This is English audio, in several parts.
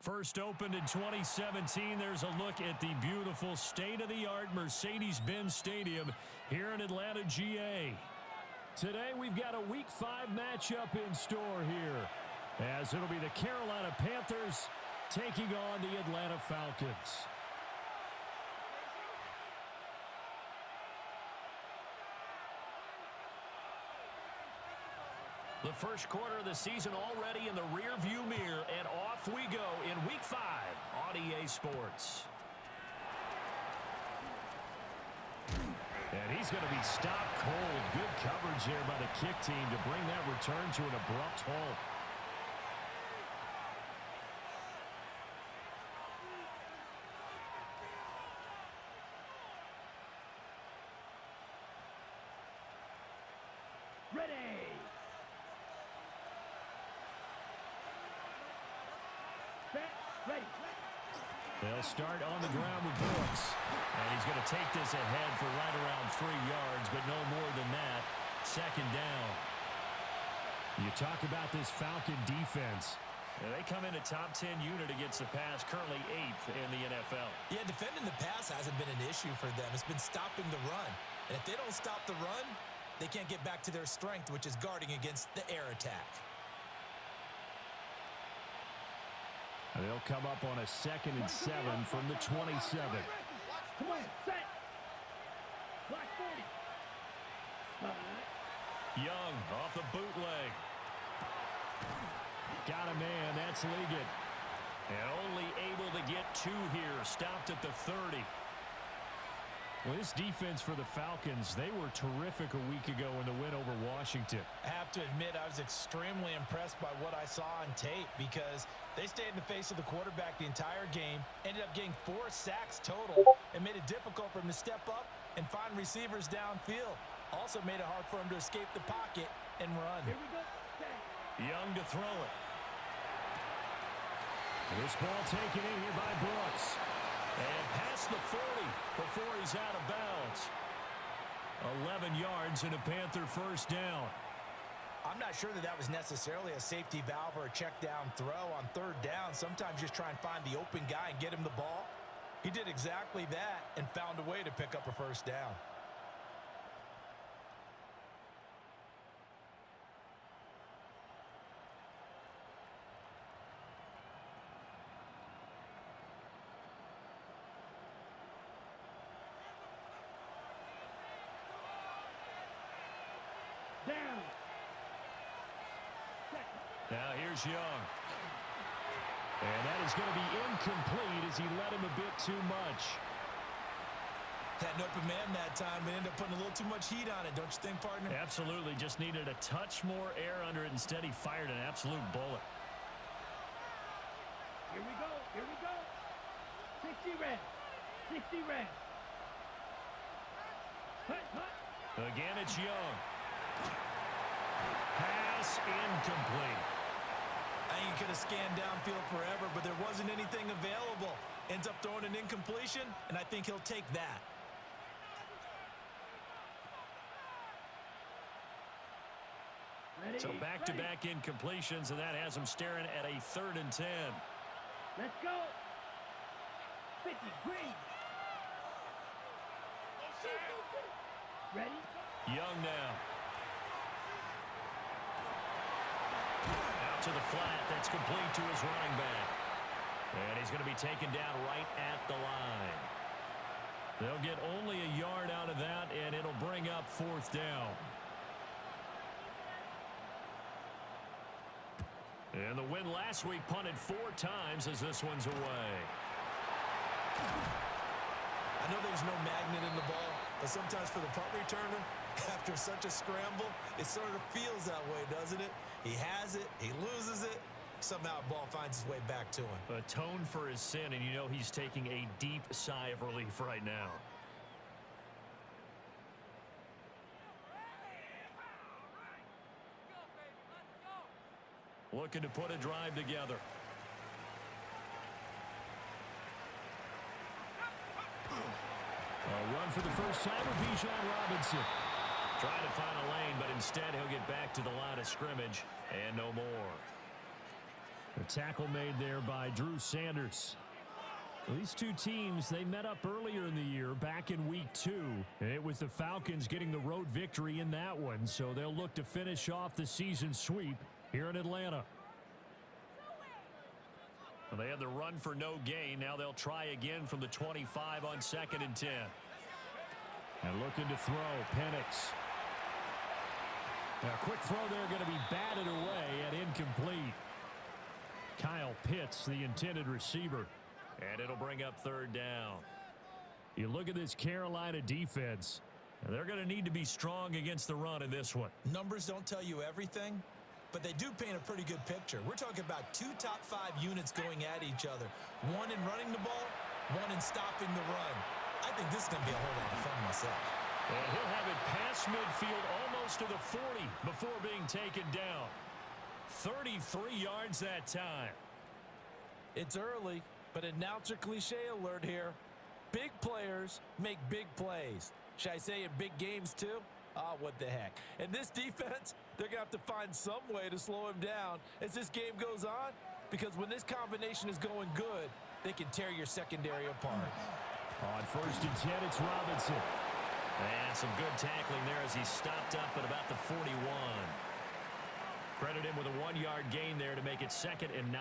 First opened in 2017. There's a look at the beautiful state-of-the-art Mercedes-Benz Stadium here in Atlanta, GA. Today we've got a Week 5 matchup in store here, as it'll be the Carolina Panthers taking on the Atlanta Falcons. The first quarter of the season already in the rear-view mirror, and off we go in Week 5 on EA Sports. And he's going to be stopped cold. Good coverage there by the kick team to bring that return to an abrupt halt. They'll start on the ground with Brooks. And he's going to take this ahead for right around 3 yards, but no more than that. Second down. You talk about this Falcon defense. They come in a top 10 unit against the pass, currently 8th in the NFL. Yeah, defending the pass hasn't been an issue for them. It's been stopping the run. And if they don't stop the run, they can't get back to their strength, which is guarding against the air attack. They'll come up on a 2nd and 7 from the 27. Come on, set. Black 40. Young off the bootleg. Got a man. That's Liggett. And only able to get 2 here. Stopped at the 30. Well, this defense for the Falcons, they were terrific a week ago in the win over Washington. I have to admit, I was extremely impressed by what I saw on tape because they stayed in the face of the quarterback the entire game, ended up getting 4 sacks total, and made it difficult for him to step up and find receivers downfield. Also made it hard for him to escape the pocket and run. Here we go. Young to throw it. This ball taken in here by Brooks. And past the 40 before he's out of bounds. 11 yards and a Panther first down. I'm not sure that was necessarily a safety valve or a check down throw on 3rd down. Sometimes just try and find the open guy and get him the ball. He did exactly that and found a way to pick up a first down. Down. Now here's Young. And that is going to be incomplete as he let him a bit too much. Had an open man that time, but ended up putting a little too much heat on it, don't you think, partner? Absolutely. Just needed a touch more air under it. Instead, he fired an absolute bullet. Here we go. Here we go. 60 red. 60 red. Hut, hut. Again, it's Young. Pass incomplete. I ain't going to scan downfield forever, but there wasn't anything available. Ends up throwing an incompletion, and I think he'll take that. Ready, So back-to-back incompletions, and that has him staring at a 3rd and 10. Let's go. 50, green. Ready? Young now. Out to the flat. That's complete to his running back. And he's going to be taken down right at the line. They'll get only a yard out of that, and it'll bring up 4th down. And the win last week punted 4 times as this one's away. I know there's no magnet in the ball, but sometimes for the punt returner, after such a scramble, it sort of feels that way, doesn't it? He has it, he loses it, somehow the ball finds its way back to him. Atone for his sin, and you know he's taking a deep sigh of relief right now. Looking to put a drive together. A run for the first time with Bijan Robinson. Trying to find a lane, but instead he'll get back to the line of scrimmage and no more. A tackle made there by Drew Sanders. These two teams, they met up earlier in the year, back in week 2. And it was the Falcons getting the road victory in that one, so they'll look to finish off the season sweep here in Atlanta. Well, they had the run for no gain. Now they'll try again from the 25 on 2nd and 10. And looking to throw, Penix. A quick throw there going to be batted away and incomplete. Kyle Pitts, the intended receiver. And it'll bring up 3rd down. You look at this Carolina defense, and they're going to need to be strong against the run in this one. Numbers don't tell you everything, but they do paint a pretty good picture. We're talking about 2 top 5 units going at each other. One in running the ball, one in stopping the run. I think this is going to be a whole lot of fun myself. And he'll have it past midfield almost to the 40 before being taken down. 33 yards that time. It's early, but announcer cliche alert here. Big players make big plays. Should I say in big games too? What the heck. And this defense, they're going to have to find some way to slow him down as this game goes on, because when this combination is going good, they can tear your secondary apart. On 1st and 10, it's Robinson. And some good tackling there as he stopped up at about the 41. Credit him with a 1-yard gain there to make it 2nd and 9.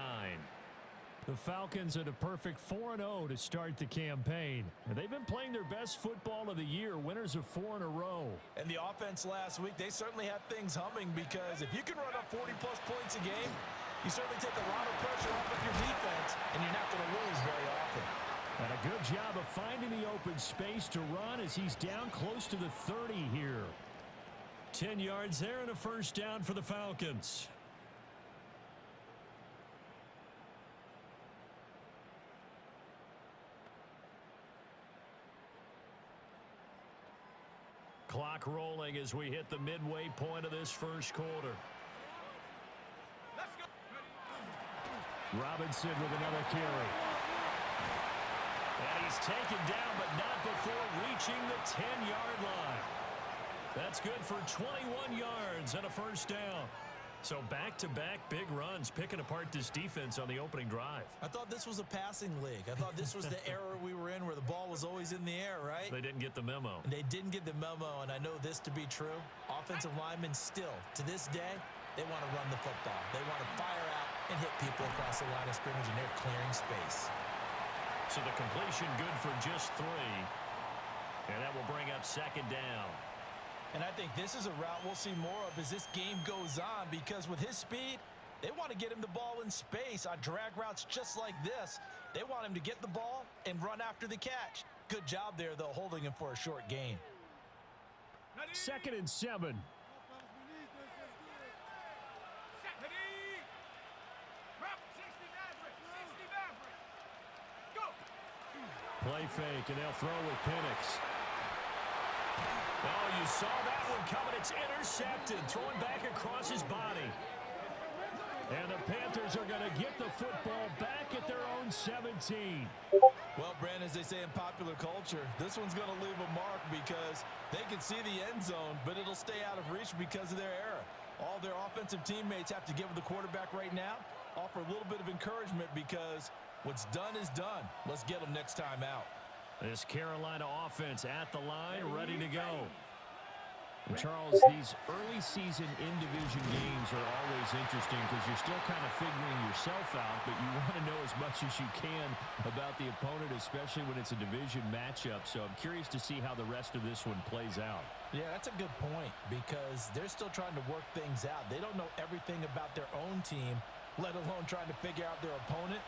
The Falcons at a perfect 4-0 to start the campaign. And they've been playing their best football of the year, winners of 4 in a row. And the offense last week, they certainly had things humming, because if you can run up 40-plus points a game, you certainly take a lot of pressure off of your defense, and you're not going to lose very often. And a good job of finding the open space to run as he's down close to the 30 here. 10 yards there and a 1st down for the Falcons. Clock rolling as we hit the midway point of this 1st quarter. Robinson with another carry. And he's taken down, but not before reaching the 10-yard line. That's good for 21 yards and a 1st down. So back-to-back big runs, picking apart this defense on the opening drive. I thought this was a passing league. I thought this was the era we were in where the ball was always in the air, right? They didn't get the memo. And they didn't get the memo, and I know this to be true. Offensive linemen still, to this day, they want to run the football. They want to fire out and hit people across the line of scrimmage, and they're clearing space. So the completion good for just 3. And that will bring up 2nd down. And I think this is a route we'll see more of as this game goes on, because with his speed, they want to get him the ball in space on drag routes just like this. They want him to get the ball and run after the catch. Good job there, though, holding him for a short gain. 2nd and 7. Play fake, and they'll throw with Penix. Oh, you saw that one coming. It's intercepted, throwing back across his body. And the Panthers are going to get the football back at their own 17. Well, Brandon, as they say in popular culture, this one's going to leave a mark, because they can see the end zone, but it'll stay out of reach because of their error. All their offensive teammates have to give the quarterback right now, offer a little bit of encouragement, because what's done is done. Let's get them next time out. This Carolina offense at the line, ready to go. And Charles, these early season in-division games are always interesting because you're still kind of figuring yourself out, but you want to know as much as you can about the opponent, especially when it's a division matchup. So I'm curious to see how the rest of this one plays out. Yeah, that's a good point, because they're still trying to work things out. They don't know everything about their own team, let alone trying to figure out their opponent.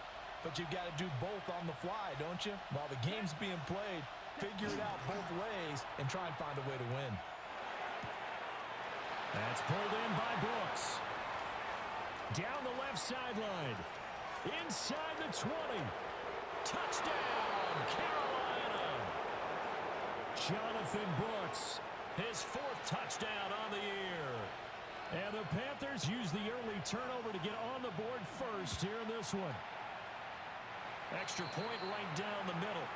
But you've got to do both on the fly, don't you? While the game's being played, figure it out both ways and try and find a way to win. That's pulled in by Brooks. Down the left sideline. Inside the 20. Touchdown, Carolina. Jonathan Brooks, his 4th touchdown on the year. And the Panthers use the early turnover to get on the board first here in this one. Extra point right down the middle.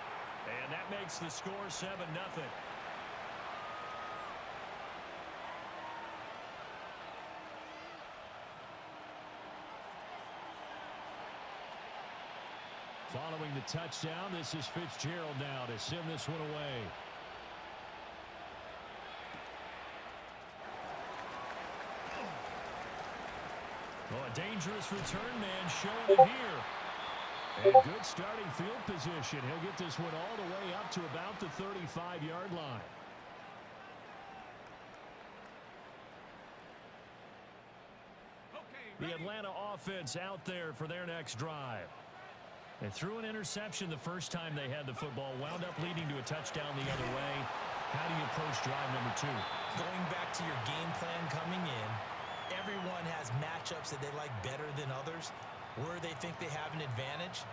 And that makes the score 7-0. Following the touchdown, this is Fitzgerald now to send this one away. Oh, a dangerous return man showing it here. And good starting field position. He'll get this one all the way up to about the 35-yard line. The Atlanta offense out there for their next drive. They threw an interception the first time they had the football, wound up leading to a touchdown the other way. How do you approach drive number 2? Going back to your game plan coming in, everyone has matchups that they like better than others. Where they think they have an advantage,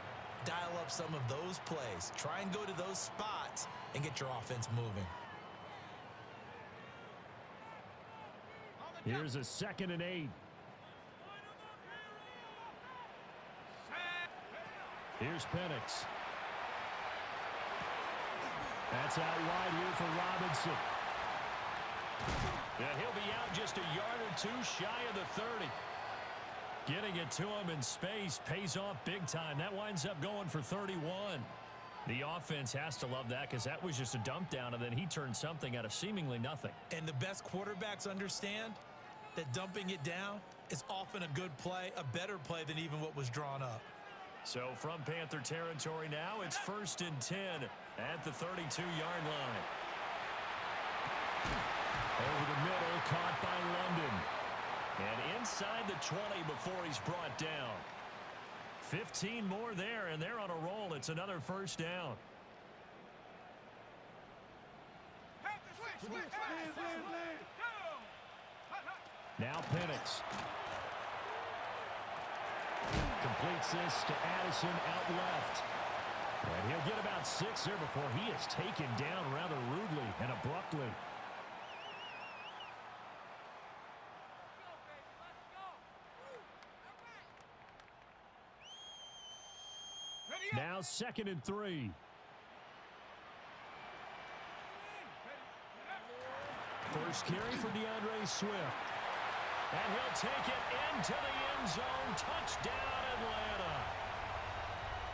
dial up some of those plays. Try and go to those spots and get your offense moving. Here's a 2nd and 8. Here's Penix. That's out wide here for Robinson. And he'll be out just a yard or 2 shy of the 30. Getting it to him in space pays off big time. That winds up going for 31. The offense has to love that because that was just a dump down, and then he turned something out of seemingly nothing. And the best quarterbacks understand that dumping it down is often a good play, a better play than even what was drawn up. So from Panther territory now, it's 1st and 10 at the 32-yard line. Over the middle, caught by London. And inside the 20 before he's brought down. 15 more there, and they're on a roll. It's another 1st down. Now Penix. Completes this to Addison out left. And he'll get about 6 there before he is taken down rather rudely and abruptly. Now 2nd and 3. First carry for DeAndre Swift. And he'll take it into the end zone. Touchdown, Atlanta.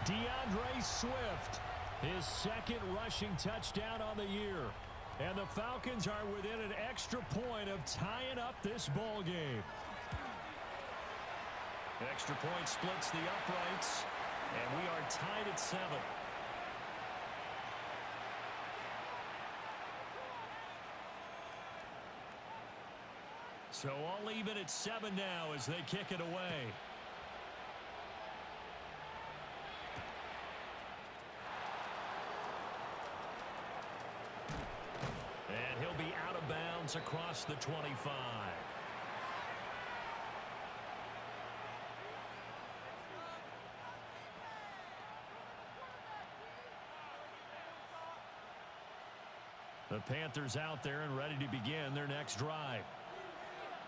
DeAndre Swift, his 2nd rushing touchdown on the year. And the Falcons are within an extra point of tying up this ball game. Extra point splits the uprights. And we are tied at 7. So all even at 7 now as they kick it away. And he'll be out of bounds across the 25. The Panthers out there and ready to begin their next drive.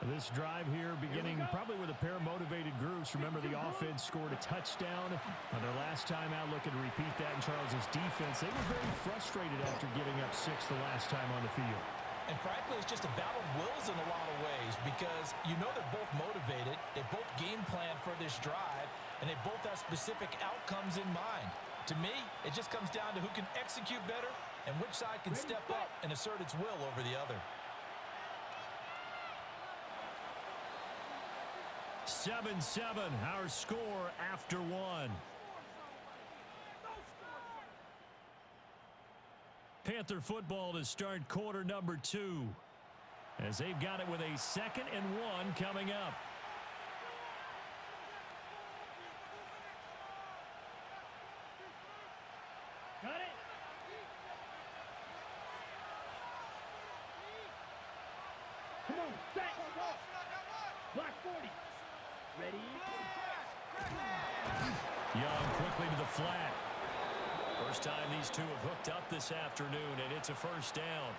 This drive here beginning probably with a pair of motivated groups. Remember, the offense scored a touchdown on their last time out, looking to repeat that in Charles's defense. They were very frustrated after giving up 6 the last time on the field. And frankly, it's just a battle of wills in a lot of ways because you know they're both motivated. They both game plan for this drive, and they both have specific outcomes in mind. To me, it just comes down to who can execute better and which side can step up and assert its will over the other. 7-7, our score after 1. Panther football to start quarter number 2. As they've got it with a 2nd and 1 coming up. Got it. Come on, set. Block 40. Ready? Young quickly to the flat. First time these two have hooked up this afternoon, and it's a 1st down.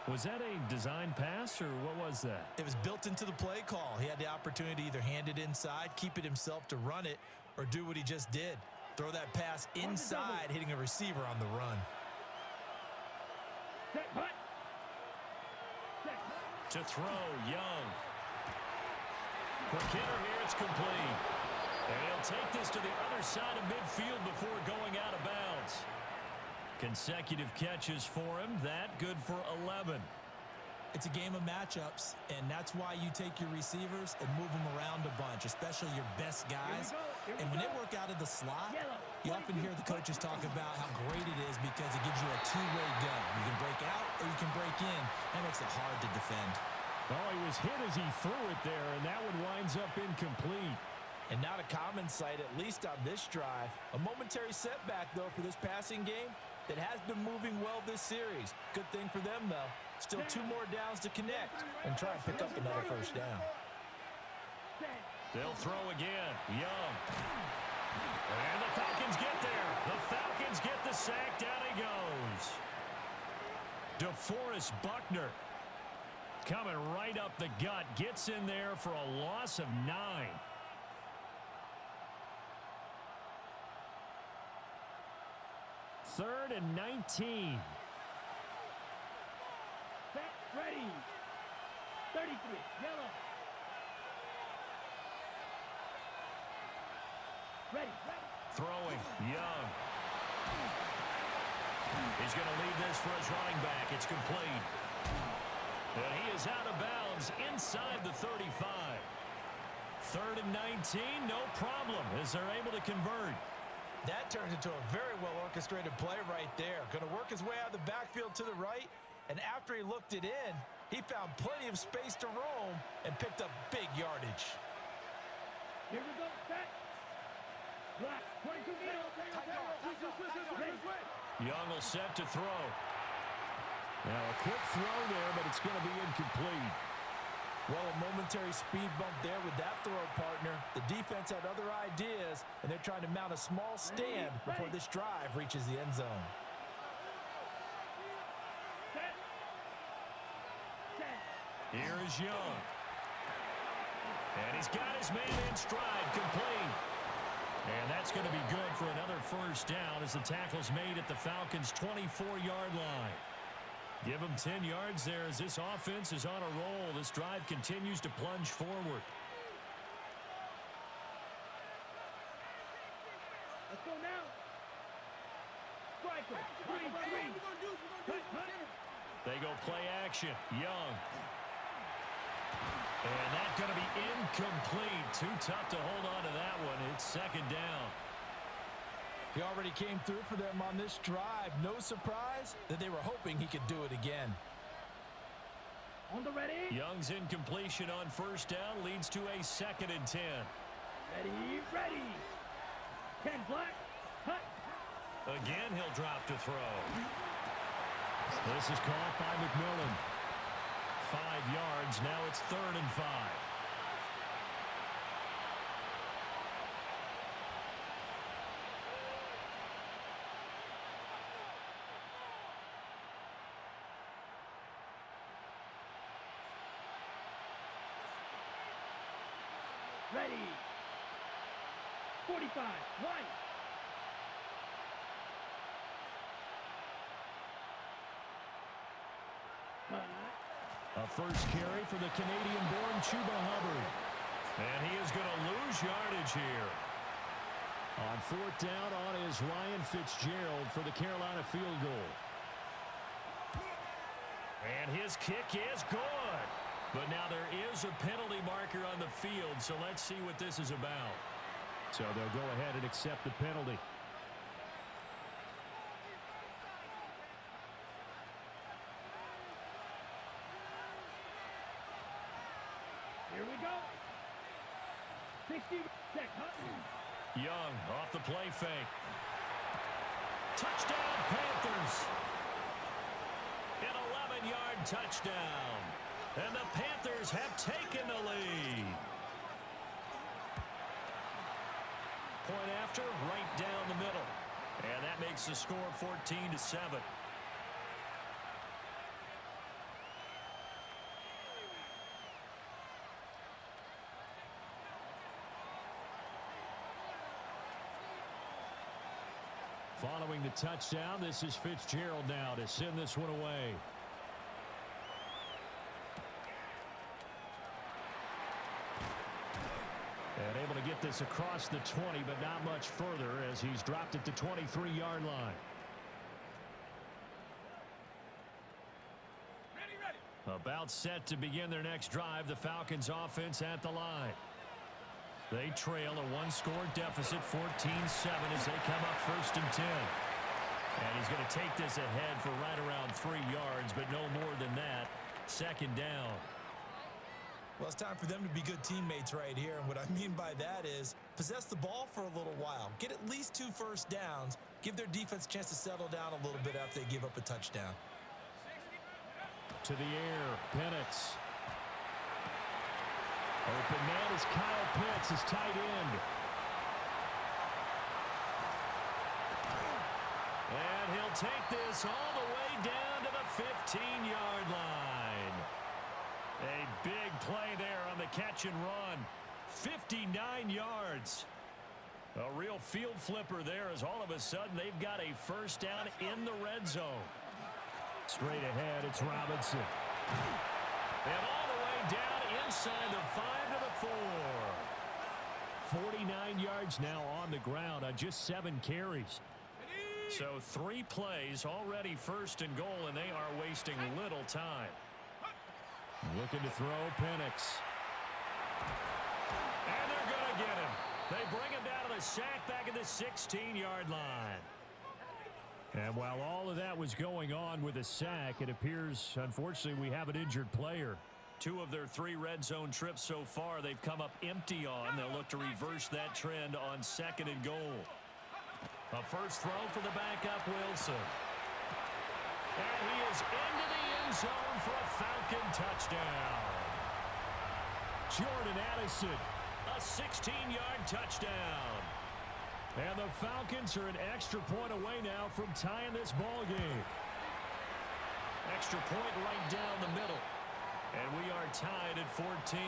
Was that a design pass, or what was that? It was built into the play call. He had the opportunity to either hand it inside, keep it himself to run it, or do what he just did. Throw that pass inside, hitting a receiver on the run. Set, hut. To throw, Young. Quick hitter here, it's complete. And he'll He'll take this to the other side of midfield before going out of bounds. Consecutive catches for him. That good for 11. It's a game of matchups, and that's why you take your receivers and move them around a bunch, especially your best guys. And when they work out of the slot, you often hear the coaches talk about how great it is because it gives you a two-way go. You can break out or you can break in. That makes it hard to defend. Well, he was hit as he threw it there, and that one winds up incomplete. And not a common sight, at least on this drive. A momentary setback, though, for this passing game that has been moving well this series. Good thing for them, though. Still 2 more downs to connect and try and pick up another first down. They'll throw again. Young. And the Falcons get there. The Falcons get the sack. Down he goes. DeForest Buckner coming right up the gut. Gets in there for a loss of 9. Third and 19. Set, ready. 33, yellow. Ready, ready. Throwing. Young. He's going to leave this for his running back. It's complete. And he is out of bounds inside the 35. Third and 19, no problem as they're able to convert. That turns into a very well-orchestrated play right there. Going to work his way out of the backfield to the right, and after he looked it in, he found plenty of space to roam and picked up big yardage. Here we go, set. Black, 22 middle. Young will set to throw. Now a quick throw there, but it's going to be incomplete. Well, a momentary speed bump there with that throw partner. The defense had other ideas, and they're trying to mount a small stand before this drive reaches the end zone. Set. Set. Here is Young. And he's got his man in stride, complete. And that's going to be good for another first down as the tackle's made at the Falcons' 24-yard line. Give them 10 yards there as this offense is on a roll. This drive continues to plunge forward. Let's go now. Striker, 3-3. They go play action. Young. And that's going to be incomplete. Too tough to hold on to that one. It's second down. He already came through for them on this drive. No surprise that they were hoping he could do it again. On the ready. Young's incompletion on first down leads to a 2nd and 10. Ready, ready. 10 black. Hut. Again, he'll drop to throw. This is caught by McMillan. 5 yards. Now it's 3rd and 5. Ready. 45, right. A first carry for the Canadian-born Chuba Hubbard. And he is going to lose yardage here. On 4th down on is Ryan Fitzgerald for the Carolina field goal. And his kick is good. But now there is a penalty marker on the field, so let's see what this is about. So they'll go ahead and accept the penalty. Here we go. 60 check. Young off the play fake. Touchdown, Panthers. An 11-yard touchdown. And the Panthers have taken the lead. Point after, right down the middle. And that makes the score 14-7. Following the touchdown, this is Fitzgerald now to send this one away. And able to get get this across the 20, but not much further as he's dropped it to 23-yard line. About set to begin their next drive, the Falcons offense at the line. They trail a one-score deficit, 14-7, as they come up 1st and 10. And he's going to take this ahead for right around 3 yards, but no more than that. 2nd down. Well, it's time for them to be good teammates right here. And what I mean by that is possess the ball for a little while. Get at least 2 first downs. Give their defense a chance to settle down a little bit after they give up a touchdown. To the air, Penix. Open man is Kyle Pitts, his tight end. And he'll take this all the way down to the 15-yard line. A big play there on the catch and run. 59 yards. A real field flipper there as all of a sudden they've got a first down in the red zone. Straight ahead, it's Robinson. And all the way down inside the 5 to the 4. 49 yards now on the ground on just 7 carries. So 3 plays, already 1st and goal, and they are wasting little time. Looking to throw, Penix. And they're going to get him. They bring him down to the sack back at the 16-yard line. And while all of that was going on with a sack, it appears, unfortunately, we have an injured player. 2 of their 3 red zone trips so far, they've come up empty on. They'll look to reverse that trend on 2nd and goal. A first throw for the backup, Wilson. And he is into the end zone for a Falcon touchdown. Jordan Addison, a 16-yard touchdown. And the Falcons are an extra point away now from tying this ball game. Extra point right down the middle. And we are tied at 14.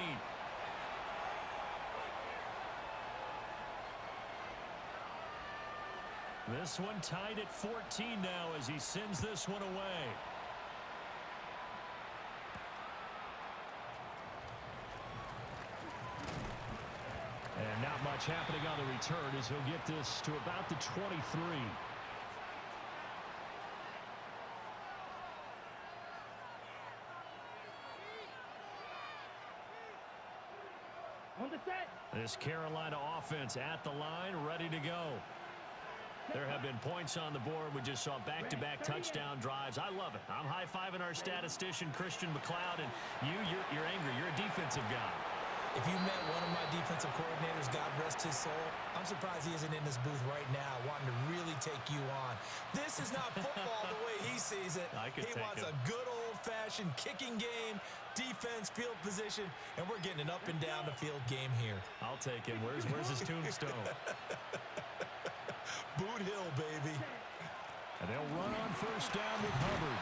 This one tied at 14 now as he sends this one away. And not much happening on the return as he'll get this to about the 23. On the set. This Carolina offense at the line, ready to go. There have been points on the board. We just saw back-to-back touchdown drives. I love it. I'm high-fiving our statistician, Christian McLeod, and you're angry. You're a defensive guy. If you met one of my defensive coordinators, God rest his soul, I'm surprised he isn't in this booth right now wanting to really take you on. This is not football the way he sees it. He wants a good old-fashioned kicking game, defense, field position, and we're getting an up-and-down-the-field game here. I'll take him. Where's his tombstone? Boot Hill, baby. And they'll run on first down with Hubbard.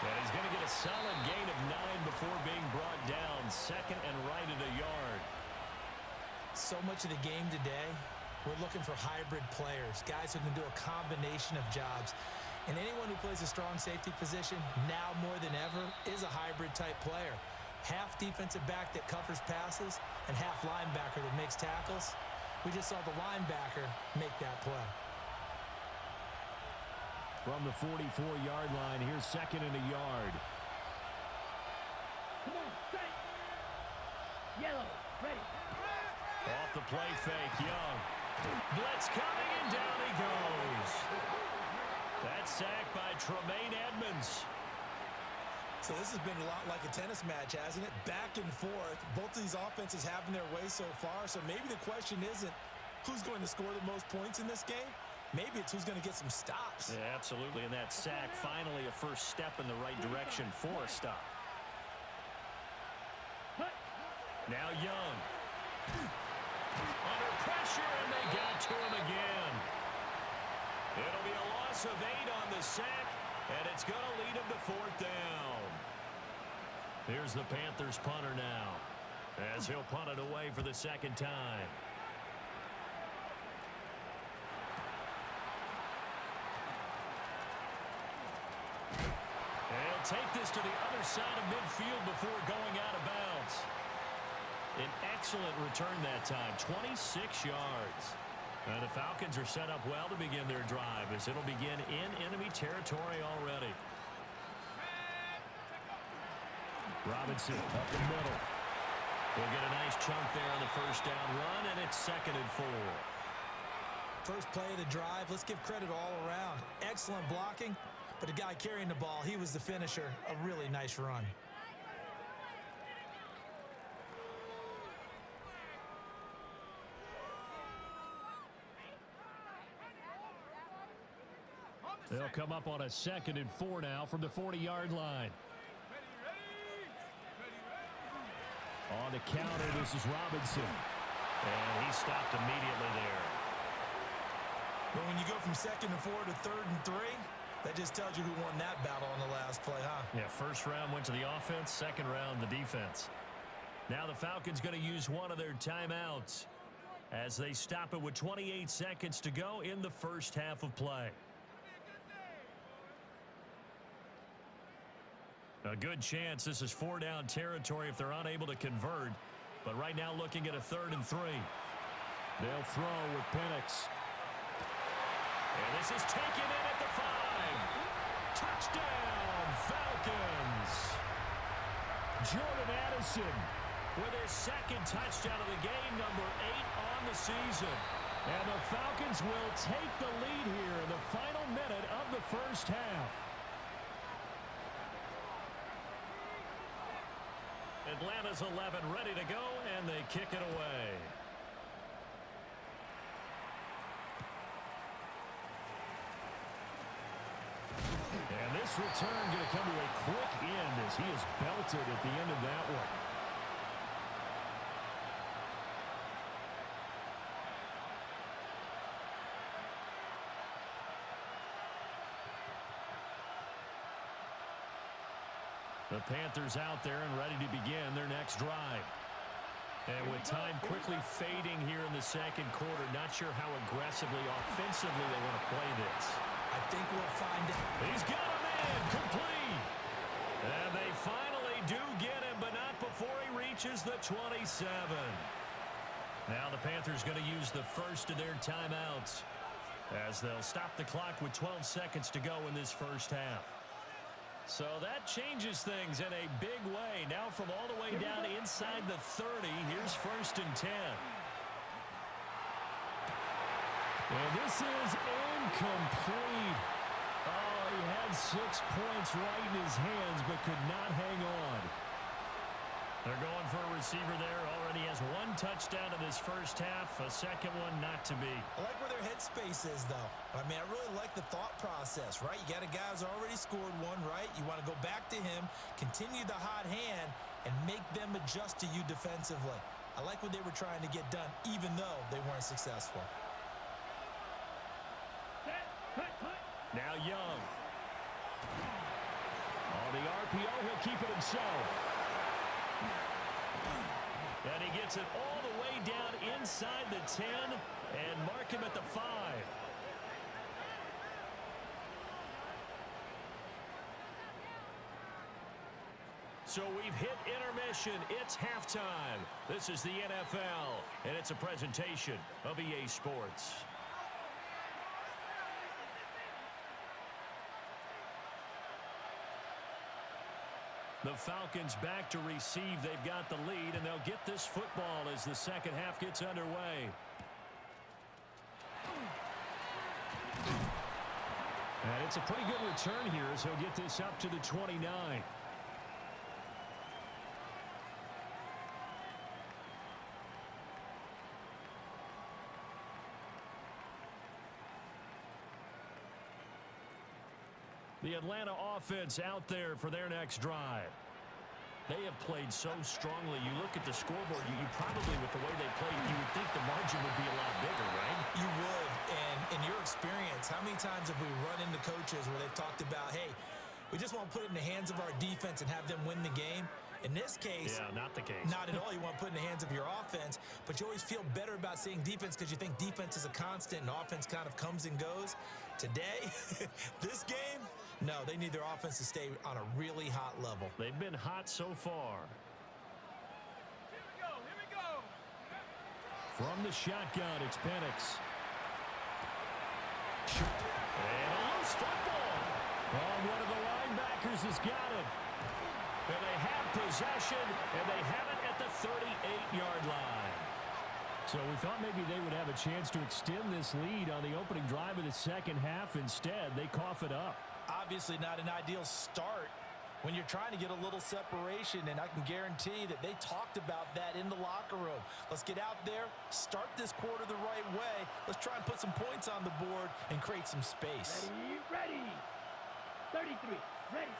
And he's going to get a solid gain of 9 before being brought down. 2nd and right at a yard. So much of the game today, we're looking for hybrid players, guys who can do a combination of jobs. And anyone who plays a strong safety position, now more than ever, is a hybrid type player. Half defensive back that covers passes and half linebacker that makes tackles. We just saw the linebacker make that play. From the 44-yard line, here's 2nd and a yard. Come on, straight. Yellow, ready. Off the play fake, Young. Blitz coming, and down he goes. That sack by Tremaine Edmonds. So this has been a lot like a tennis match, hasn't it? Back and forth. Both of these offenses having their way so far. So maybe the question isn't who's going to score the most points in this game. Maybe it's who's going to get some stops. Yeah, absolutely. And that sack, finally a first step in the right direction for a stop. Now Young. Under pressure, and they got to him again. It'll be a loss of 8 on the sack, and it's going to lead him to 4th down. Here's the Panthers punter now, as he'll punt it away for the 2nd time. Take this to the other side of midfield before going out of bounds. An excellent return that time, 26 yards. And the Falcons are set up well to begin their drive as it'll begin in enemy territory already. Robinson up the middle. We'll get a nice chunk there on the first down run, and it's 2nd and 4. First play of the drive, let's give credit all around. Excellent blocking, but the guy carrying the ball, he was the finisher. A really nice run. They'll come up on a 2nd and 4 now from the 40-yard line. On the counter, this is Robinson. And he stopped immediately there. But when you go from 2nd and 4 to 3rd and 3, that just tells you who won that battle on the last play, huh? Yeah, first round went to the offense, second round the defense. Now the Falcons going to use one of their timeouts as they stop it with 28 seconds to go in the first half of play. A good chance this is 4-down territory if they're unable to convert. But right now looking at a 3rd and 3. They'll throw with Penix. And this is taken in at the 5. Touchdown, Falcons. Jordan Addison with his 2nd touchdown of the game, number 8 on the season. And the Falcons will take the lead here in the final minute of the first half. Atlanta's 11 ready to go, and they kick it away. And this return going to come to a quick end as he is belted at the end of that one. The Panthers out there and ready to begin their next drive. And with time quickly fading here in the second quarter, not sure how aggressively, offensively they want to play this. I think we'll find out. He's got him in, complete. And they finally do get him, but not before he reaches the 27. Now the Panthers going to use the first of their timeouts as they'll stop the clock with 12 seconds to go in this first half. So that changes things in a big way. Now from all the way down inside the 30, here's 1st and 10. And this is incomplete. Oh, he had 6 points right in his hands, but could not hang on. They're going for a receiver there. Already has 1 touchdown in this first half. A second one not to be. I like where their headspace is, though. I mean, I really like the thought process, right? You got a guy who's already scored 1, right? You want to go back to him, continue the hot hand, and make them adjust to you defensively. I like what they were trying to get done, even though they weren't successful. Now Young. On the RPO, he'll keep it himself. And he gets it all the way down inside the 10 and mark him at the 5. So we've hit intermission. It's halftime. This is the NFL, and it's a presentation of EA Sports. The Falcons back to receive. They've got the lead, and they'll get this football as the second half gets underway. And it's a pretty good return here as he'll get this up to the 29. The Atlanta offense out there for their next drive. They have played so strongly. You look at the scoreboard, you probably, with the way they played, you would think the margin would be a lot bigger, right? You would. And in your experience, how many times have we run into coaches where they've talked about, hey, we just want to put it in the hands of our defense and have them win the game? In this case, yeah, not the case. Not at all. You want to put it in the hands of your offense, but you always feel better about seeing defense because you think defense is a constant and offense kind of comes and goes. Today, this game, no, they need their offense to stay on a really hot level. They've been hot so far. Here we go. From the shotgun, it's Penix. And a loose football. Oh, one of the linebackers has got it. And they have possession, and they have it at the 38-yard line. So we thought maybe they would have a chance to extend this lead on the opening drive of the second half. Instead, they cough it up. Obviously not an ideal start when you're trying to get a little separation, and I can guarantee that they talked about that in the locker room. Let's get out there, start this quarter the right way. Let's try and put some points on the board and create some space. Ready. 33. Ready.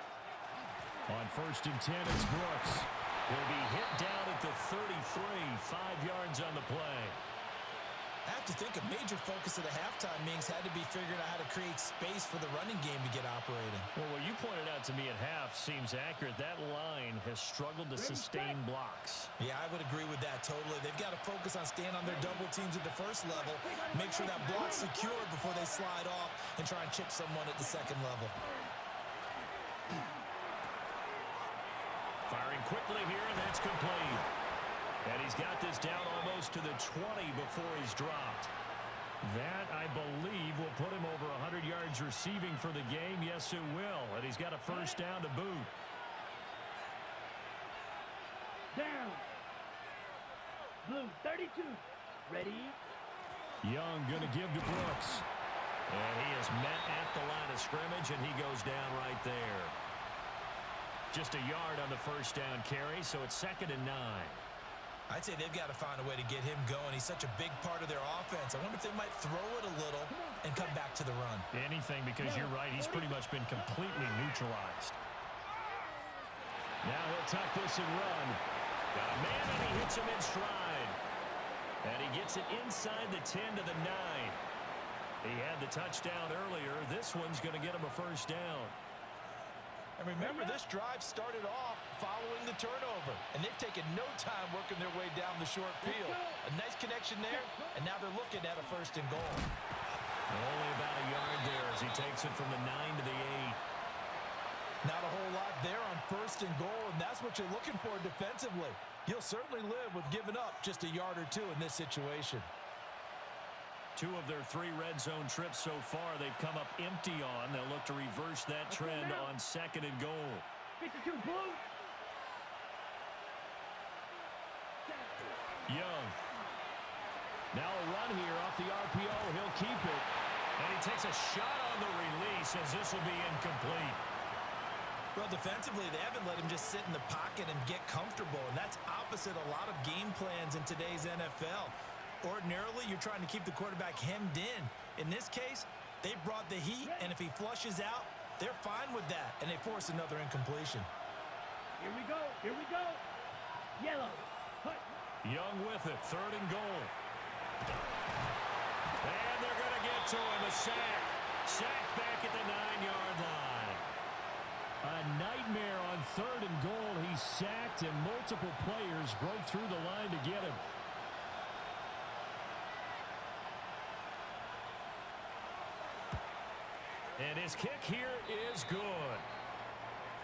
On 1st and 10, it's Brooks. He'll be hit down at the 33, 5 yards on the play. I have to think a major focus of the halftime meetings had to be figuring out how to create space for the running game to get operating. Well, what you pointed out to me at half seems accurate. That line has struggled to sustain blocks. Yeah, I would agree with that totally. They've got to focus on staying on their double teams at the first level, make sure that block's secured before they slide off and try and chip someone at the second level. Firing quickly here, and that's complete. And he's got this down almost to the 20 before he's dropped. That, I believe, will put him over 100 yards receiving for the game. Yes, it will. And he's got a first down to boot. Down. Blue, 32. Ready. Young going to give to Brooks. And he is met at the line of scrimmage, and he goes down right there. Just a yard on the first down carry, so it's 2nd and 9. I'd say they've got to find a way to get him going. He's such a big part of their offense. I wonder if they might throw it a little and come back to the run. Anything, because you're right. He's pretty much been completely neutralized. Now he'll tuck this and run. Got a man, and he hits him in stride. And he gets it inside the 10 to the 9. He had the touchdown earlier. This one's going to get him a first down. And remember, this drive started off following the turnover, and they've taken no time working their way down the short field. A nice connection there, and now they're looking at a 1st and goal. Only about a yard there as he takes it from the 9 to the 8. Not a whole lot there on 1st and goal, and that's what you're looking for defensively. You'll certainly live with giving up just a yard or two in this situation. 2 of their 3 red zone trips so far, they've come up empty on. They'll look to reverse that trend on 2nd and goal. 52, blue. Young. Now a run here off the RPO. He'll keep it. And he takes a shot on the release as this will be incomplete. Well, defensively, they haven't let him just sit in the pocket and get comfortable, and that's opposite a lot of game plans in today's NFL. Ordinarily, you're trying to keep the quarterback hemmed in. In this case, they brought the heat, and if he flushes out, they're fine with that, and they force another incompletion. Here we go. Here we go. Yellow. Hut. Young with it. 3rd and goal. And they're going to get to him. A sack. Sack back at the 9-yard line. A nightmare on 3rd and goal. He's sacked, and multiple players broke through the line to get him. And his kick here is good.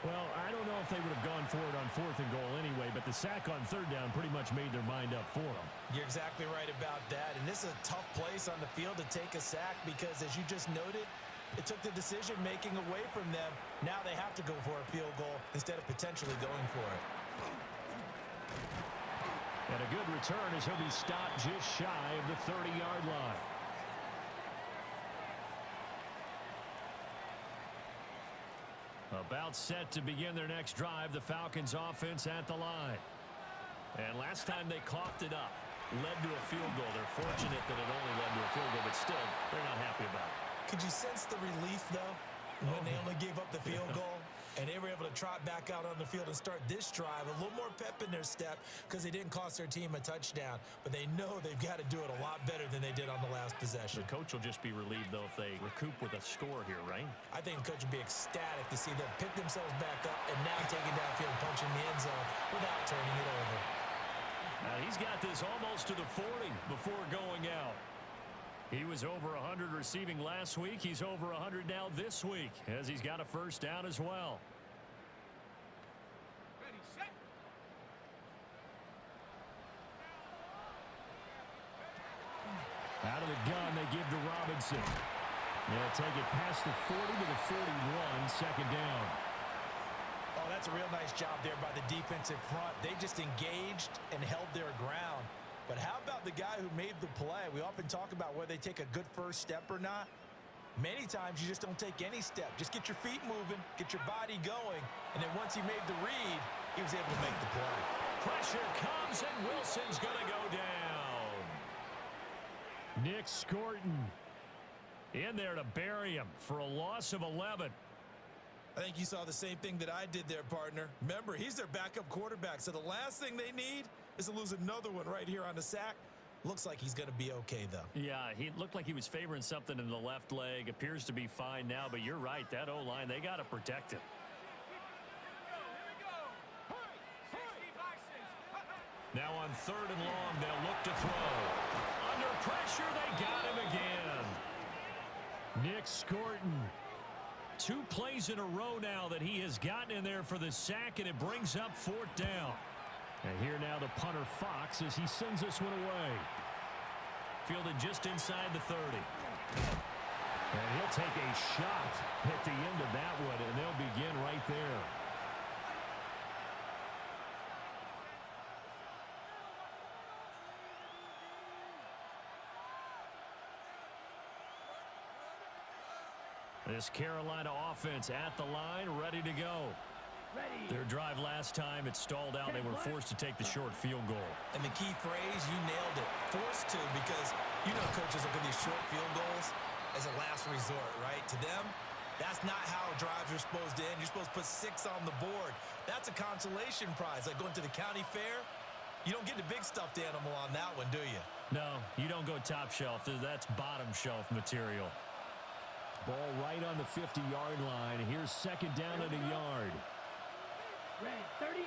Well, I don't know if they would have gone for it on 4th and goal anyway, but the sack on 3rd down pretty much made their mind up for them. You're exactly right about that, and this is a tough place on the field to take a sack because, as you just noted, it took the decision-making away from them. Now they have to go for a field goal instead of potentially going for it. And a good return as he'll be stopped just shy of the 30-yard line. About set to begin their next drive, the Falcons offense at the line. And last time they coughed it up, led to a field goal. They're fortunate that it only led to a field goal, but still, they're not happy about it. Could you sense the relief, though, when they only gave up the field goal? And they were able to trot back out on the field and start this drive. A little more pep in their step because they didn't cost their team a touchdown. But they know they've got to do it a lot better than they did on the last possession. The coach will just be relieved, though, if they recoup with a score here, right? I think the coach would be ecstatic to see them pick themselves back up and now taking downfield, punching the end zone without turning it over. Now he's got this almost to the 40 before going out. He was over 100 receiving last week. He's over 100 now this week as he's got a first down as well. Ready, set. Out of the gun, they give to Robinson. They'll take it past the 40 to the 41, second down. Oh, that's a real nice job there by the defensive front. They just engaged and held their ground. But how about the guy who made the play? We often talk about whether they take a good first step or not. Many times you just don't take any step. Just get your feet moving, get your body going, and then once he made the read, he was able to make the play. Pressure comes, and Wilson's going to go down. Nick Scorton in there to bury him for a loss of 11. I think you saw the same thing that I did there, partner. Remember, he's their backup quarterback, so the last thing they need is to lose another one right here on the sack. Looks like he's going to be okay, though. Yeah, he looked like he was favoring something in the left leg. Appears to be fine now, but you're right. That O-line, they got to protect him. Now on 3rd and long, they'll look to throw. Under pressure, they got him again. Nick Scorton. 2 plays in a row now that he has gotten in there for the sack, and it brings up 4th down. And here now the punter Fox as he sends this one away. Fielded just inside the 30. And he'll take a shot at the end of that one, and they'll begin right there. This Carolina offense at the line, ready to go. Their drive last time, it stalled out. They were forced to take the short field goal. And the key phrase, you nailed it. Forced to, because you know coaches look at these short field goals as a last resort, right? To them, that's not how drives are supposed to end. You're supposed to put 6 on the board. That's a consolation prize, like going to the county fair. You don't get the big stuffed animal on that one, do you? No, you don't go top shelf. That's bottom shelf material. Ball right on the 50-yard line. Here's second down and a yard. Red, 38.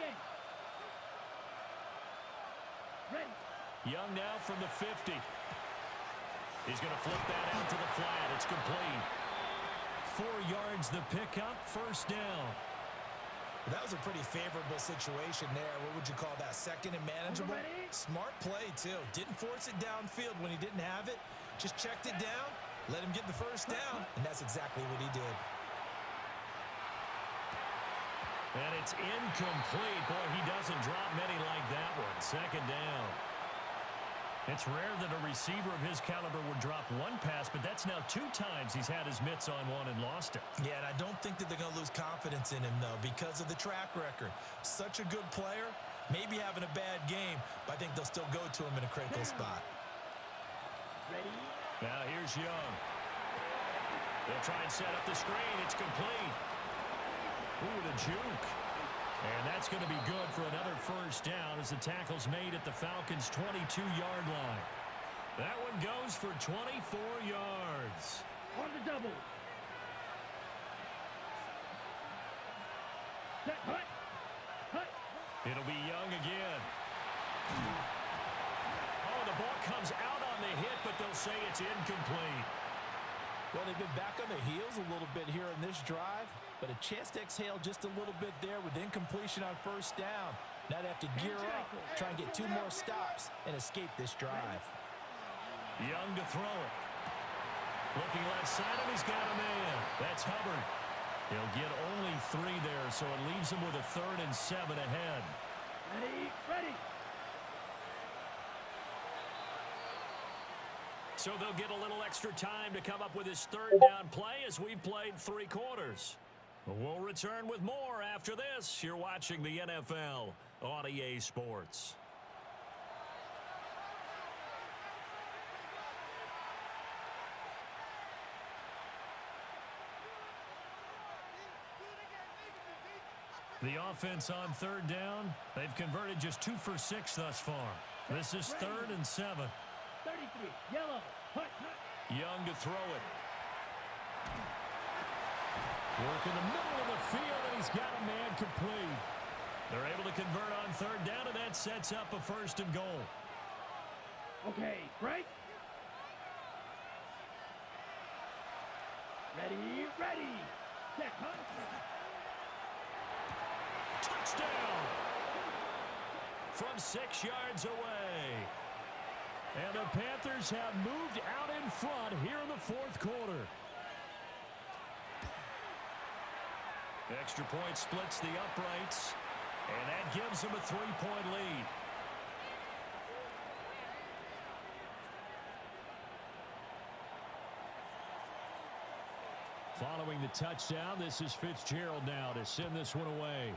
Ready. Young now from the 50. He's going to flip that out to the flat. It's complete. 4 yards the pickup, first down. That was a pretty favorable situation there. What would you call that? Second and manageable? Smart play, too. Didn't force it downfield when he didn't have it. Just checked it down, let him get the first down, and that's exactly what he did. And it's incomplete. Boy, he doesn't drop many like that one. Second down. It's rare that a receiver of his caliber would drop one pass, but that's now 2 times he's had his mitts on one and lost it. Yeah, and I don't think that they're going to lose confidence in him, though, because of the track record. Such a good player, maybe having a bad game, but I think they'll still go to him in a critical spot. Ready. Now here's Young. They'll try and set up the screen. It's complete. Ooh, the juke. And that's going to be good for another first down as the tackle's made at the Falcons' 22-yard line. That one goes for 24 yards. On the double. Set, hut. Hut. It'll be Young again. Oh, the ball comes out on the hit, but they'll say it's incomplete. Well, they've been back on their heels a little bit here in this drive, but a chance to exhale just a little bit there with incompletion on first down. Now they have to gear up, try and get 2 more stops, and escape this drive. Young to throw it. Looking left side, and he's got a man. That's Hubbard. He'll get only 3 there, so it leaves him with a 3rd and 7 ahead. Ready, ready. So they'll get a little extra time to come up with his 3rd down play as we've played 3 quarters. We'll return with more after this. You're watching the NFL on EA Sports. The offense on 3rd down, they've converted just 2 for 6 thus far. This is 3rd and 7. 33, yellow, hut, hut. Young to throw it. Work in the middle of the field, and he's got a man complete. They're able to convert on 3rd down, and that sets up a 1st and goal. Okay, right. Ready, ready. Set, hut. Touchdown! From 6 yards away. And the Panthers have moved out in front here in the fourth quarter. Extra point splits the uprights, and that gives them a 3-point lead. Following the touchdown, this is Fitzgerald now to send this one away.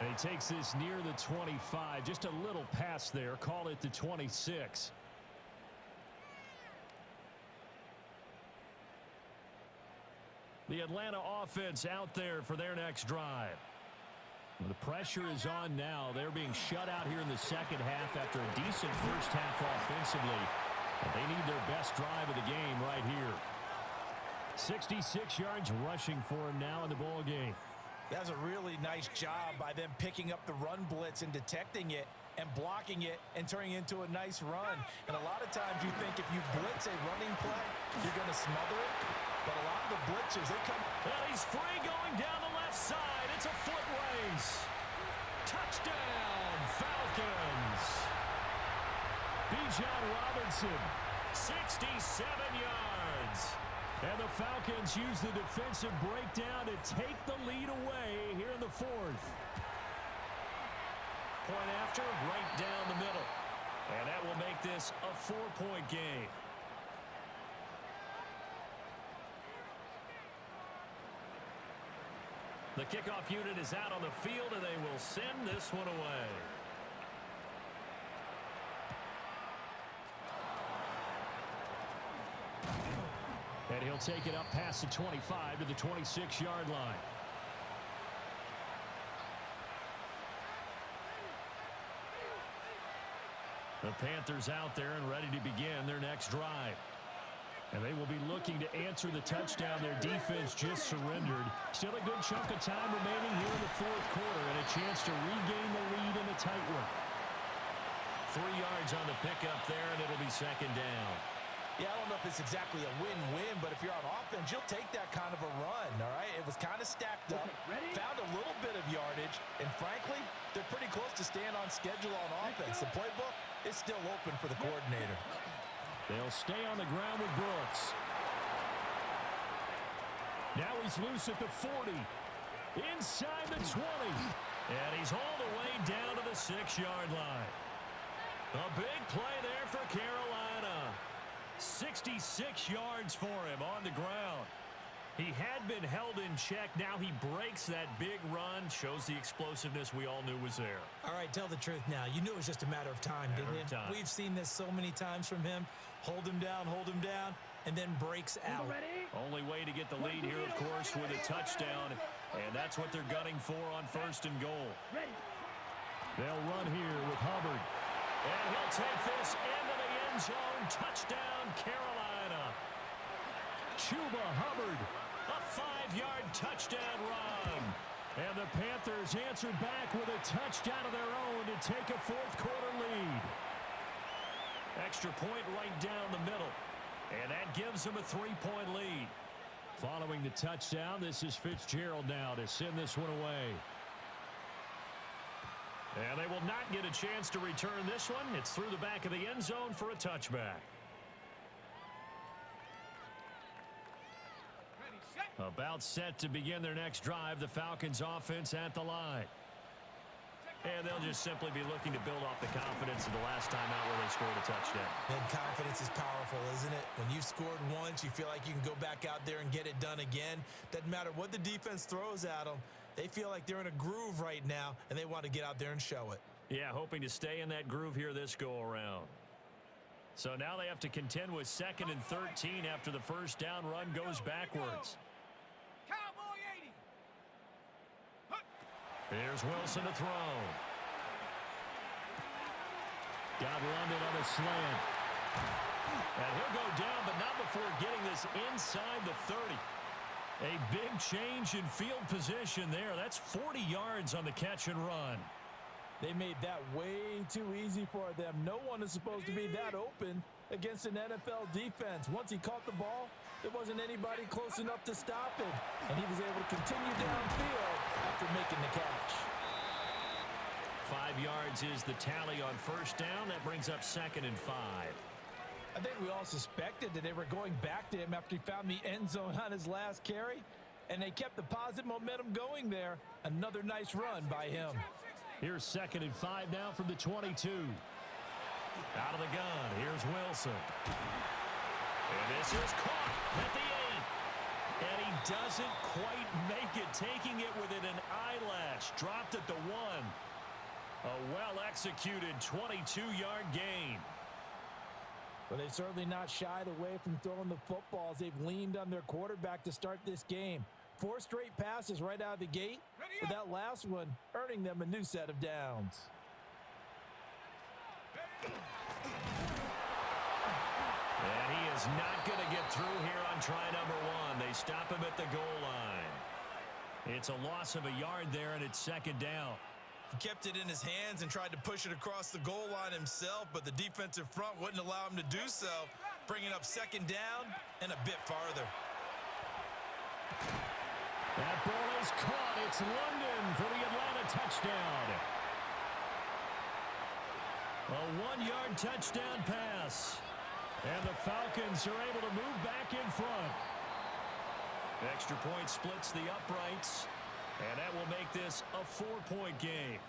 And he takes this near the 25. Just a little pass there. Call it the 26. The Atlanta offense out there for their next drive. The pressure is on now. They're being shut out here in the second half after a decent first half offensively. But they need their best drive of the game right here. 66 yards rushing for him now in the ball game. That's a really nice job by them picking up the run blitz and detecting it and blocking it and turning it into a nice run. And a lot of times you think if you blitz a running play, you're going to smother it. But a lot of the blitzers, they come. And he's free going down the left side. It's a foot race. Touchdown, Falcons. Bijan Robinson, 67 yards. And the Falcons use the defensive breakdown to take the lead away here in the fourth. Point after, right down the middle. And that will make this a 4-point game. The kickoff unit is out on the field, and they will send this one away. And he'll take it up past the 25 to the 26-yard line. The Panthers out there and ready to begin their next drive. And they will be looking to answer the touchdown their defense just surrendered. Still a good chunk of time remaining here in the fourth quarter and a chance to regain the lead in a tight one. 3 yards on the pickup there, and it'll be second down. Yeah, I don't know if it's exactly a win-win, but if you're on offense, you'll take that kind of a run, all right? It was kind of stacked up, found a little bit of yardage, and frankly, they're pretty close to staying on schedule on offense. The playbook is still open for the coordinator. They'll stay on the ground with Brooks. Now he's loose at the 40. Inside the 20. And he's all the way down to the 6-yard line. A big play there for Carolina. 66 yards for him on the ground. He had been held in check. Now he breaks that big run. Shows the explosiveness we all knew was there. All right, tell the truth now. You knew it was just a matter of time, didn't you? We've seen this so many times from him. Hold him down, and then breaks out. Only way to get the lead here, of course, with a touchdown. And that's what they're gunning for on first and goal. They'll run here with Hubbard. And he'll take this into the end zone. Touchdown, Carolina. Chuba Hubbard. A 5-yard touchdown run. And the Panthers answered back with a touchdown of their own to take a fourth quarter lead. Extra point right down the middle. And that gives them a 3-point lead. Following the touchdown, this is Fitzgerald now to send this one away. And they will not get a chance to return this one. It's through the back of the end zone for a touchback. About set to begin their next drive, the Falcons offense at the line. And they'll just simply be looking to build off the confidence of the last time out where they scored a touchdown. And confidence is powerful, isn't it? When you scored once, you feel like you can go back out there and get it done again. Doesn't matter what the defense throws at them. They feel like they're in a groove right now, and they want to get out there and show it. Yeah, hoping to stay in that groove here this go-around. So now they have to contend with 2nd and 13 after the first down run goes backwards. Here's Wilson to throw. Got London on a slant. And he'll go down, but not before getting this inside the 30. A big change in field position there. That's 40 yards on the catch and run. They made that way too easy for them. No one is supposed to be that open against an NFL defense. Once he caught the ball, there wasn't anybody close enough to stop him. And he was able to continue downfield after making the catch. 5 yards is the tally on first down. That brings up 2nd and 5. I think we all suspected that they were going back to him after he found the end zone on his last carry, and they kept the positive momentum going there. Another nice run by him. Here's 2nd and 5 now from the 22. Out of the gun, here's Wilson. And this is caught at the 8. And he doesn't quite make it, taking it within an eyelash. Dropped at the 1. A well-executed 22-yard gain. Well, they've certainly not shied away from throwing the footballs. They've leaned on their quarterback to start this game. 4 straight passes right out of the gate, with that last one earning them a new set of downs. And he is not going to get through here on try number 1. They stop him at the goal line. It's a loss of a yard there, and it's 2nd down. He kept it in his hands and tried to push it across the goal line himself, but the defensive front wouldn't allow him to do so, bringing up 2nd down and a bit farther. That ball is caught. It's London for the Atlanta touchdown. A 1-yard touchdown pass. And the Falcons are able to move back in front. Extra point splits the uprights. And that will make this a 4-point game.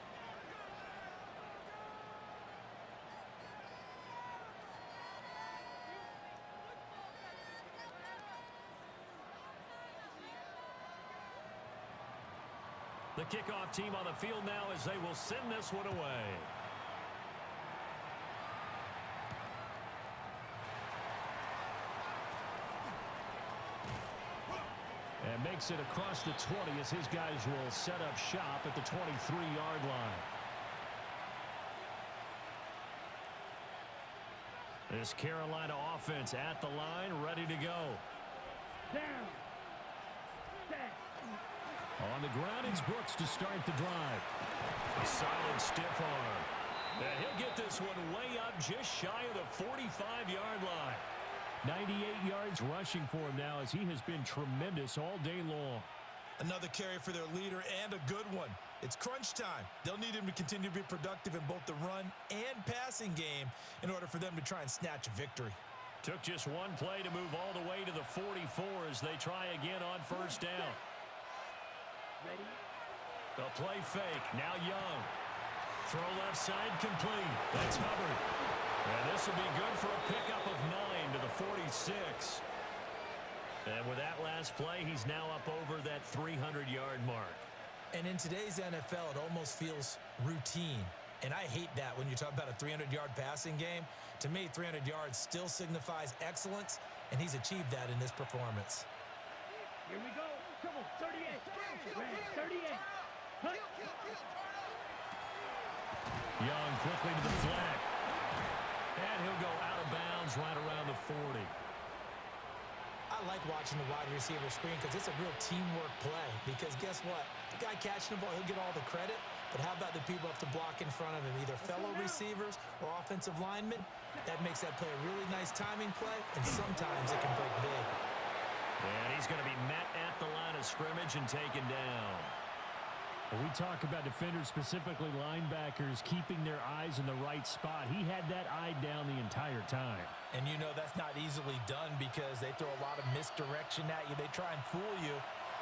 The kickoff team on the field now as they will send this one away. And makes it across the 20 as his guys will set up shop at the 23-yard line. This Carolina offense at the line, ready to go. Down. Set. On the ground, it's Brooks to start the drive. A solid stiff arm. And he'll get this one way up just shy of the 45-yard line. 98 yards rushing for him now as he has been tremendous all day long. Another carry for their leader and a good one. It's crunch time. They'll need him to continue to be productive in both the run and passing game in order for them to try and snatch a victory. Took just one play to move all the way to the 44 as they try again on first down. Ready? The play fake. Now Young. Throw left side complete. That's Hubbard. And this will be good for a pickup of 9 to the 46. And with that last play, he's now up over that 300-yard mark. And in today's NFL, it almost feels routine. And I hate that when you talk about a 300-yard passing game. To me, 300 yards still signifies excellence, and he's achieved that in this performance. Here we go. Come on. 38. Ready. 38. Hut. Young quickly to the flat. And he'll go out of bounds right around the 40. I like watching the wide receiver screen because it's a real teamwork play. Because guess what? The guy catching the ball, he'll get all the credit. But how about the people up to block in front of him, either fellow receivers or offensive linemen? That makes that play a really nice timing play, and sometimes it can break big. And he's going to be met at the line of scrimmage and taken down. When we talk about defenders, specifically linebackers, keeping their eyes in the right spot, he had that eye down the entire time. And you know that's not easily done because they throw a lot of misdirection at you. They try and fool you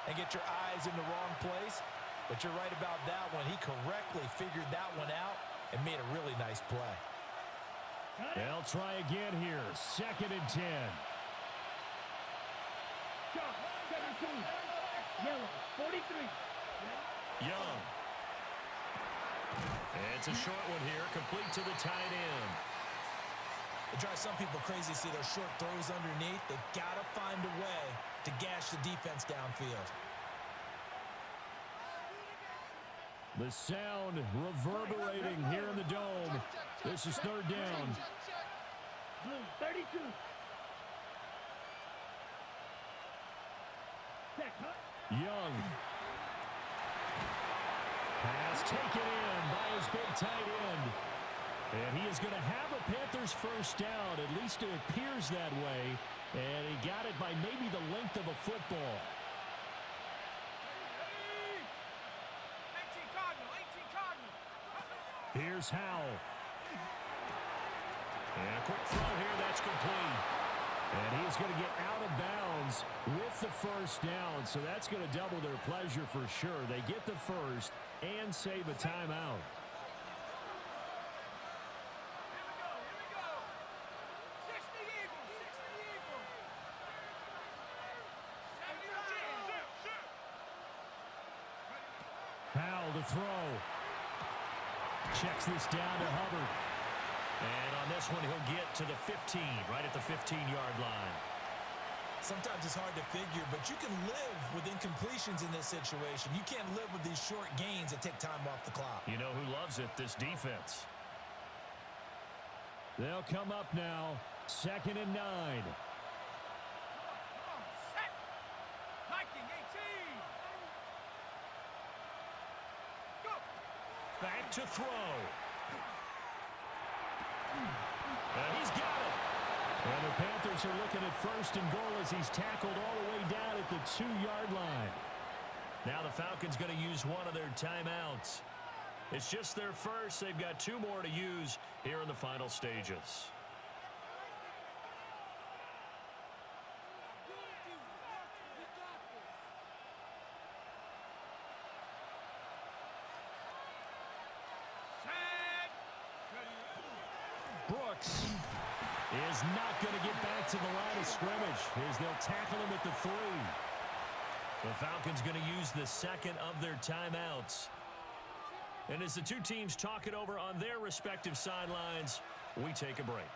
and get your eyes in the wrong place. But you're right about that one. He correctly figured that one out and made a really nice play. They'll try again here. 2nd and 10. Shot. 17. Yellow. 43. Young. It's a short one here, complete to the tight end. It drives some people crazy to see those short throws underneath. They've got to find a way to gash the defense downfield. The sound reverberating here in the dome. This is 3rd down. Blue. 32. Set. Hut. Young. Pass taken in by his big tight end. And he is going to have a Panthers first down. At least it appears that way. And he got it by maybe the length of a football. Here's Howell. And a quick throw here, that's complete. And he's going to get out of bounds with the first down, so that's going to double their pleasure for sure. They get the first and save a timeout. Howell to throw. Checks this down to Hubbard. And on this one, he'll get to the 15, right at the 15-yard line. Sometimes it's hard to figure, but you can live with incompletions in this situation. You can't live with these short gains that take time off the clock. You know who loves it? This defense. They'll come up now, 2nd and 9. Back to throw. And he's got it. And the Panthers are looking at 1st and goal as he's tackled all the way down at the 2-yard line. Now the Falcons going to use one of their timeouts. It's just their first. They've got 2 more to use here in the final stages. Brooks is not going to get back to the line of scrimmage as they'll tackle him at the 3. The Falcons going to use the 2nd of their timeouts. And as the two teams talk it over on their respective sidelines, we take a break.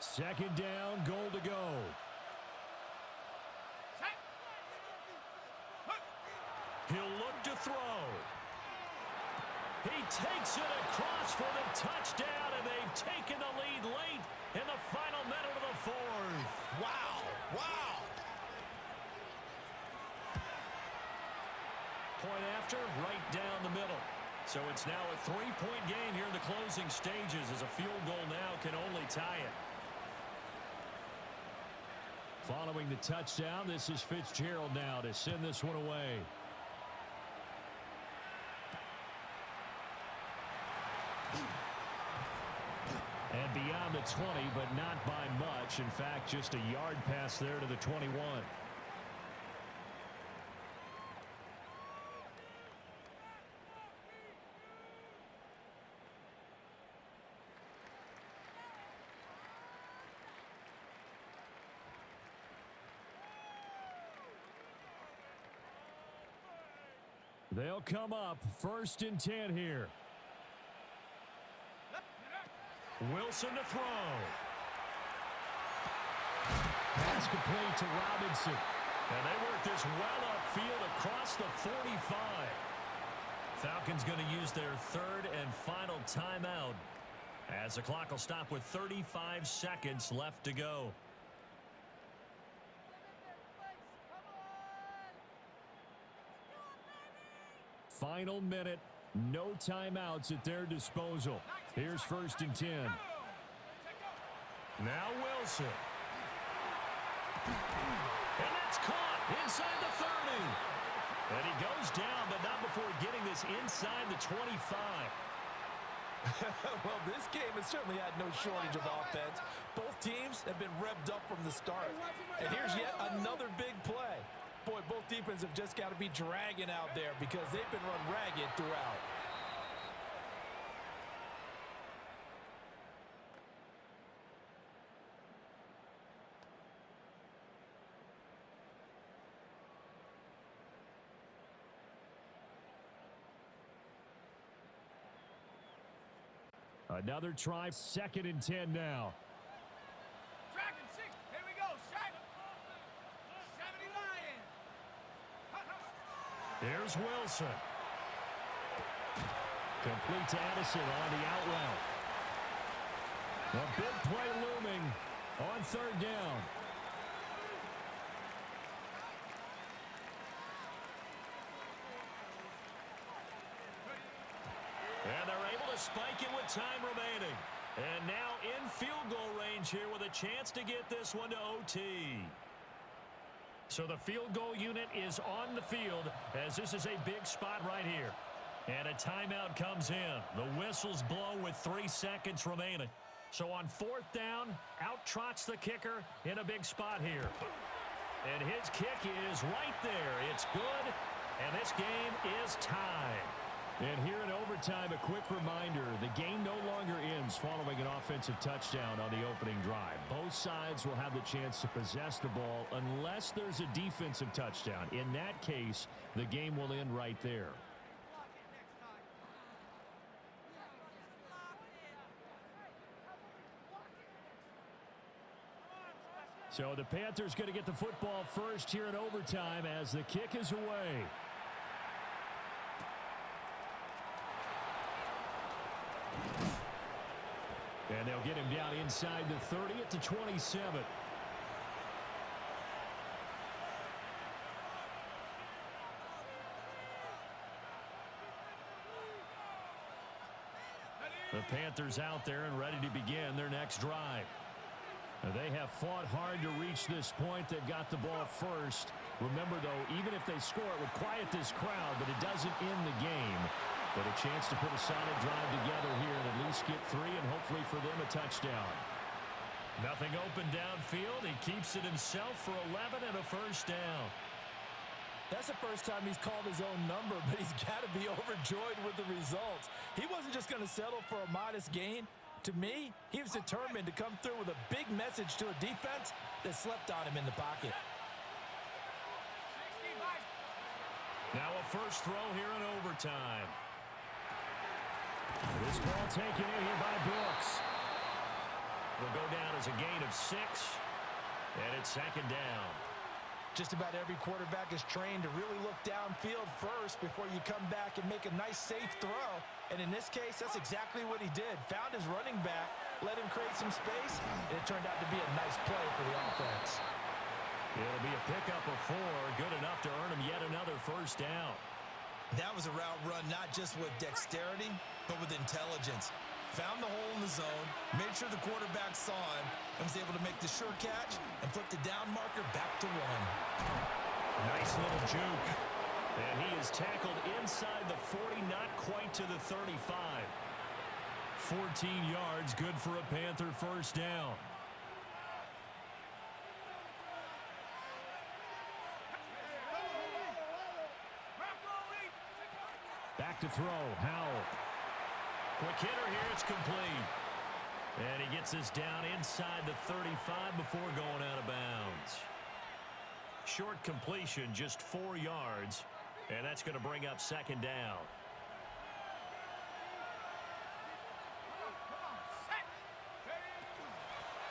2nd down, goal to go. He'll look to throw. He takes it across for the touchdown, and they've taken the lead late in the final minute of the 4th. Wow. Wow. Point after, right down the middle. So it's now a 3-point game here in the closing stages as a field goal now can only tie it. Following the touchdown, this is Fitzgerald now to send this one away. And beyond the 20, but not by much. In fact, just a yard pass there to the 21. They'll come up 1st and 10 here. Wilson to throw. Pass complete to Robinson. And they work this well upfield across the 45. Falcons going to use their 3rd and final timeout as the clock will stop with 35 seconds left to go. Final minute, no timeouts at their disposal. Here's 1st and 10. Now Wilson. And that's caught inside the 30. And he goes down, but not before getting this inside the 25. Well, this game has certainly had no shortage of offense. Both teams have been revved up from the start. And here's yet another big play. Boy, both defenses have just got to be dragging out there because they've been run ragged throughout. Another try, 2nd and 10 now. Dragon 6, here we go, shot. 70 Lions. Here's Wilson. Complete to Addison on the out route. A big play looming on 3rd down. And they're able to spike it with time remaining. And now in field goal range here with a chance to get this one to OT. So the field goal unit is on the field as this is a big spot right here. And a timeout comes in. The whistles blow with 3 seconds remaining. So on 4th down, out trots the kicker in a big spot here. And his kick is right there. It's good, and this game is tied. And here in overtime, a quick reminder, the game no longer ends following an offensive touchdown on the opening drive. Both sides will have the chance to possess the ball unless there's a defensive touchdown. In that case, the game will end right there. So the Panthers going to get the football first here in overtime as the kick is away. And they'll get him down inside the 30 at the 27. The Panthers out there and ready to begin their next drive. They have fought hard to reach this point. They've got the ball first. Remember, though, even if they score, it would quiet this crowd, but it doesn't end the game. But a chance to put a solid drive together here and at least get 3 and hopefully for them a touchdown. Nothing open downfield. He keeps it himself for 11 and a first down. That's the first time he's called his own number, but he's got to be overjoyed with the results. He wasn't just going to settle for a modest gain. To me, he was determined to come through with a big message to a defense that slept on him in the pocket. Now a first throw here in overtime. This ball taken in here by Brooks. Will go down as a gain of 6, and it's 2nd down. Just about every quarterback is trained to really look downfield first before you come back and make a nice, safe throw. And in this case, that's exactly what he did. Found his running back, let him create some space, and it turned out to be a nice play for the offense. It'll be a pickup of 4, good enough to earn him yet another first down. That was a route run not just with dexterity, but with intelligence. Found the hole in the zone, made sure the quarterback saw him, and was able to make the sure catch and flip the down marker back to 1. Nice little juke. And he is tackled inside the 40, not quite to the 35. 14 yards, good for a Panther first down. Back to throw, Howell. Quick hitter here, it's complete. And he gets this down inside the 35 before going out of bounds. Short completion, just 4 yards. And that's going to bring up 2nd down.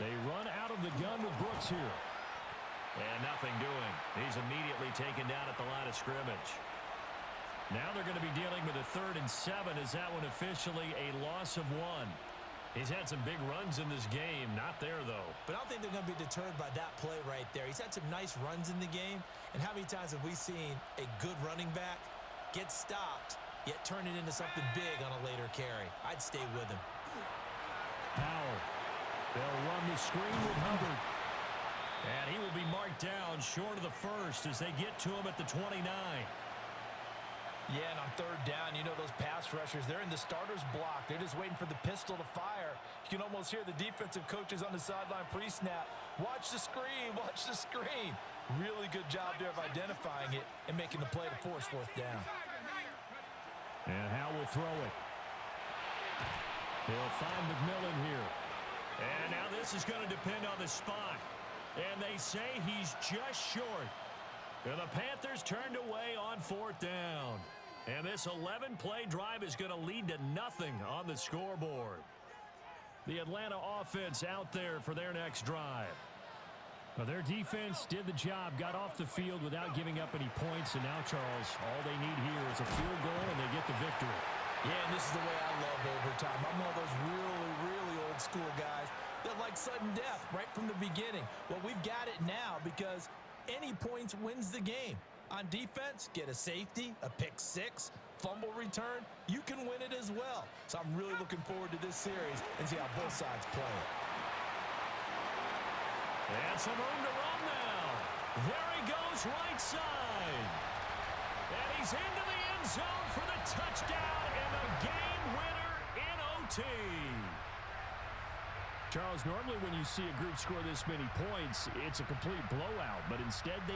They run out of the gun with Brooks here. And nothing doing. He's immediately taken down at the line of scrimmage. Now they're going to be dealing with a 3rd and 7 as that one officially a loss of 1. He's had some big runs in this game. Not there, though. But I don't think they're going to be deterred by that play right there. He's had some nice runs in the game. And how many times have we seen a good running back get stopped, yet turn it into something big on a later carry? I'd stay with him. Howell. They'll run the screen with Hubbard. And he will be marked down short of the first as they get to him at the 29. Yeah, and on 3rd down, you know those pass rushers, they're in the starter's block. They're just waiting for the pistol to fire. You can almost hear the defensive coaches on the sideline pre-snap. Watch the screen, watch the screen. Really good job there of identifying it and making the play to force 4th down. And Howell will throw it. They'll find McMillan here. And now this is going to depend on the spot. And they say he's just short. And the Panthers turned away on 4th down. And this 11-play drive is going to lead to nothing on the scoreboard. The Atlanta offense out there for their next drive. Well, their defense did the job, got off the field without giving up any points. And now, Charles, all they need here is a field goal, and they get the victory. Yeah, and this is the way I love overtime. I'm one of those really, really old school guys that like sudden death right from the beginning. Well, we've got it now because any points wins the game. On defense, get a safety, a pick 6, fumble return, you can win it as well. So I'm really looking forward to this series and see how both sides play it. And some room to run now. There he goes right side. And he's into the end zone for the touchdown. Charles, normally when you see a group score this many points, it's a complete blowout, but instead they